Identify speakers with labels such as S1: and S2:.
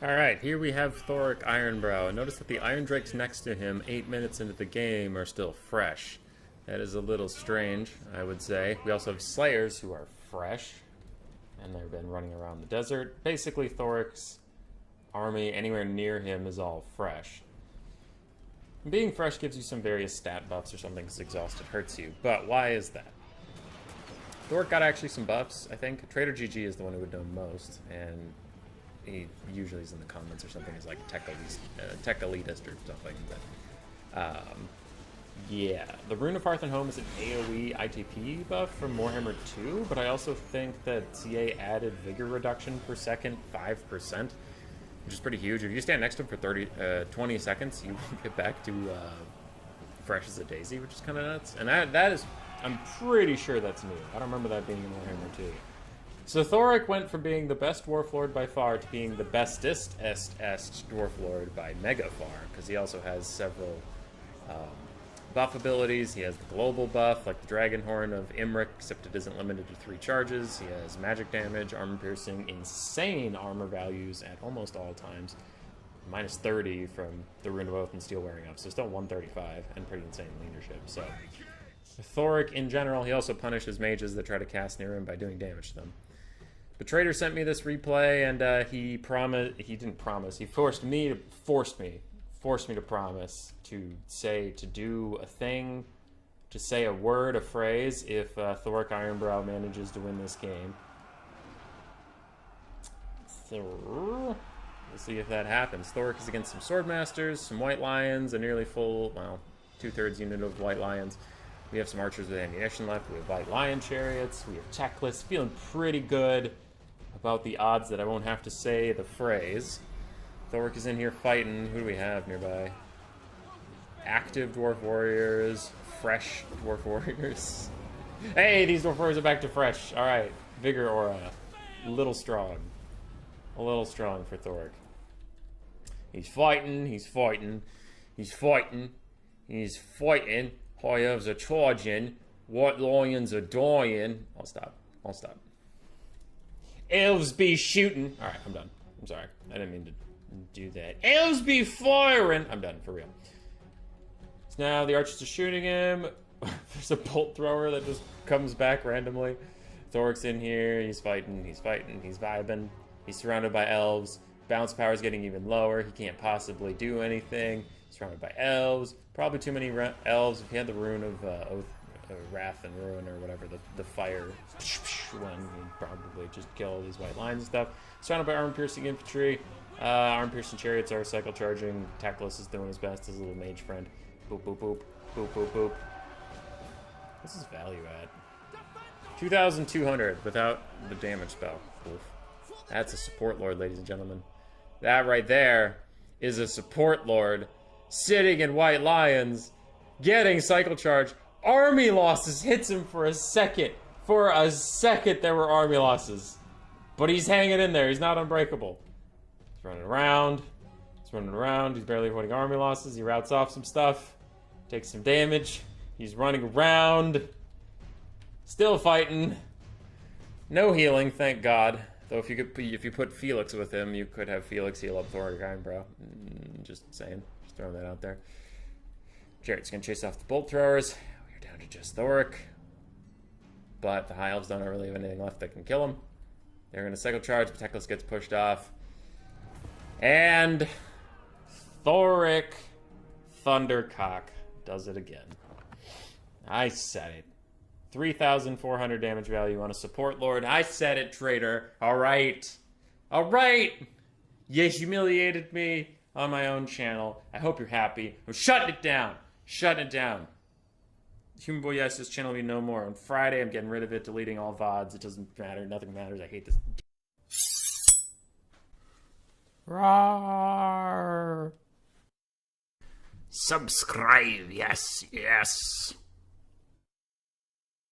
S1: Alright, here we have Thoric Ironbrow. Notice that the Iron Drakes next to him, 8 minutes into the game, are still fresh. That is a little strange, I would say. We also have Slayers, who are fresh, and they've been running around the desert. Basically, Thoric's army anywhere near him is all fresh. Being fresh gives you some various stat buffs or something because exhausted hurts you, but why is that? Thoric got actually some buffs, I think. Trader GG is the one who would know most, and he usually is in the comments or something. He's like tech elitist or something. But yeah, the Rune of Hearth and Home is an AoE ITP buff from Warhammer 2, but I also think that CA added vigor reduction per second 5%, which is pretty huge. If you stand next to him for 20 seconds, you get back to fresh as a daisy, which is kind of nuts. And that is, I'm pretty sure that's new. I don't remember that being in Warhammer 2. So Thoric went from being the best Dwarf Lord by far to being the bestest Dwarf Lord by mega far, because he also has several buff abilities. He has the global buff, like the Dragon Horn of Imric, except it isn't limited to 3 charges. He has magic damage, armor piercing, insane armor values at almost all times. Minus 30 from the Rune of Oath and Steel wearing up, so still 135, and pretty insane leadership. So Thoric, in general, he also punishes mages that try to cast near him by doing damage to them. The trader sent me this replay, and he forced me to promise to do a thing, to say a word, a phrase, if Thoric Ironbrow manages to win this game. So, we'll see if that happens. Thoric is against some Swordmasters, some White Lions, a nearly full, well, 2/3 unit of White Lions. We have some archers with ammunition left. We have White Lion chariots. We have checklists. Feeling pretty good about the odds that I won't have to say the phrase. Thoric is in here fighting. Who do we have nearby? Active Dwarf Warriors. Fresh Dwarf Warriors. Hey, these Dwarf Warriors are back to fresh. Alright. Vigor aura. A little strong. A little strong for Thoric. He's fighting. He's fighting. He's fighting. He's fighting. High elves are charging. White lions are dying. I'll stop. Elves be shooting. Alright, I'm done. I'm sorry. I didn't mean to do that. Elves be firing. I'm done, for real. So now the archers are shooting him. There's a bolt thrower that just comes back randomly. Thoric's in here. He's fighting. He's vibing. He's surrounded by elves. Bounce power is getting even lower. He can't possibly do anything. Surrounded by elves. Probably too many elves. If he had the Rune of Oath, Wrath and Ruin, or whatever, the fire one, he'd probably just kill all these White Lions and stuff. Surrounded by armor-piercing infantry. Armor-piercing chariots are cycle-charging. Tactless is doing his best. His little mage friend. Boop, boop, boop. Boop, boop, boop. What's his value at? 2,200 without the damage spell. Oof. That's a support lord, ladies and gentlemen. That right there is a support lord sitting in White Lions, getting cycle charge. Army losses hits him for a second. For a second, there were army losses. But he's hanging in there. He's not unbreakable. He's running around. He's barely avoiding army losses. He routes off some stuff. Takes some damage. He's running around. Still fighting. No healing, thank God. Though if you put Felix with him, you could have Felix heal up Thoric Ironbrow. Just saying. Just throwing that out there. Jared's gonna chase off the bolt throwers. We're down to just Thoric. But the High Elves don't really have anything left that can kill him. They're gonna cycle charge, but Teclis gets pushed off. And Thoric Thundercock does it again. I said it. 3,400 damage value on a support lord. I said it, traitor. Alright. Alright! You humiliated me on my own channel. I hope you're happy. I'm shutting it down. Shutting it down. Human Boy Yes' channel will be no more. On Friday, I'm getting rid of it, deleting all VODs. It doesn't matter. Nothing matters. I hate this. Roar. Subscribe. Yes, yes.